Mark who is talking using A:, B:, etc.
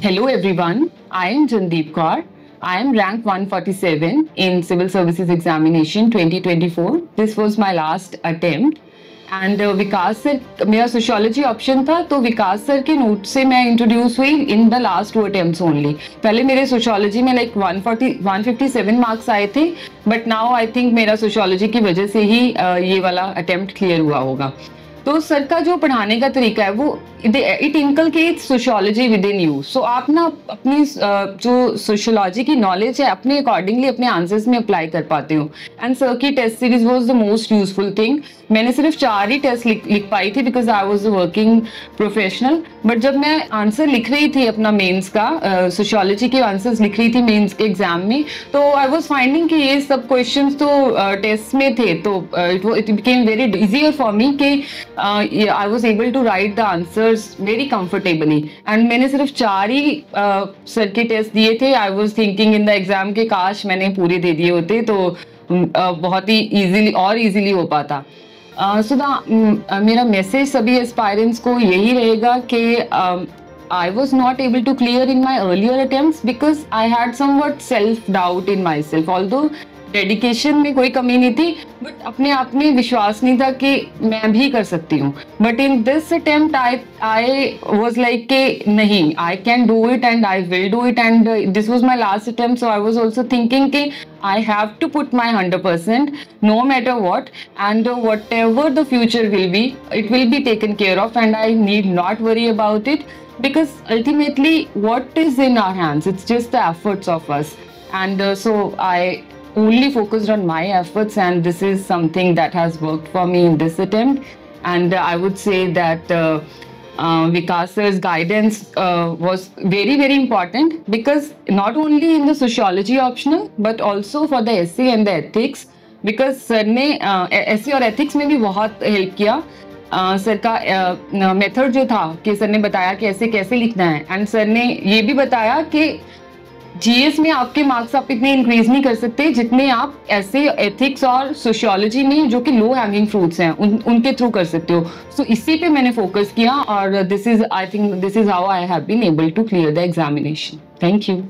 A: Hello everyone, I am Jandeep Kaur. I am rank 147 in Civil Services Examination 2024. This was my last attempt. And Vikas sir मेरा sociology option था, तो विकास sir के note से मैं introduce हुई in the last 2 attempts only. पहले मेरे sociology में लाइक 157 मार्क्स आए थे, बट नाउ आई थिंक मेरा सोशियोलॉजी की वजह से ही ये वाला अटेम्प्ट क्लियर हुआ होगा. तो सर का जो पढ़ाने का तरीका है वो it inculcates sociology within you. So आप ना अपनी जो सोशियोलॉजी की नॉलेज है अपने अकॉर्डिंगली अपने आंसर्स में अप्लाई कर पाते हो. एंड सर की test series was the most useful thing. मैंने सिर्फ 4 ही टेस्ट लिख पाई थी because I was a working professional. But जब मैं आंसर लिख रही थी अपना मेंस का, सोशियोलॉजी के आंसर्स लिख रही थी मेंस के एग्जाम में, तो आई वाज फाइंडिंग कि ये सब क्वेश्चंस तो टेस्ट में थे, तो it became very easier for me कि I was able to write the answers very comfortably. And मैंने सिर्फ 4 ही सर के टेस्ट दिए थे. I was thinking in the exam के काश मैंने पूरे दे दिए होते तो बहुत ही इजीली हो पाता. मेरा मैसेज सभी एस्पायरेंट्स को यही रहेगा कि I was not able to clear in my earlier attempts because I had somewhat self-doubt in myself. Although dedication में कोई कमी नहीं थी, बट अपने आप में विश्वास नहीं था कि मैं भी कर सकती हूँ. But in this attempt I was like कि नहीं, I can do it and I will do it. And this was my last attempt, so I was also thinking कि I have to put my 100% no matter what, and whatever the future will be, it will be taken care of and I need not worry about it because ultimately what is in our hands, it's just the efforts of us. And so I only focused on my efforts, and this is something that has worked for me in this attempt. And I would say that Vikas sir's guidance was very important, because not only in the sociology optional but also for the essay and the ethics, because sir ने essay और ethics में भी बहुत help किया. Sir का method जो था कि सर ने बताया कि ऐसे कैसे लिखना है, एंड सर ने ये भी बताया कि जीएस में आपके मार्क्स आप इतने इंक्रीज नहीं कर सकते जितने आप ऐसे एथिक्स और सोशियोलॉजी में जो कि लो हैंगिंग फ्रूट्स हैं उनके थ्रू कर सकते हो. सो इसी पे मैंने फोकस किया, और this is how I have been able to clear the examination. Thank you.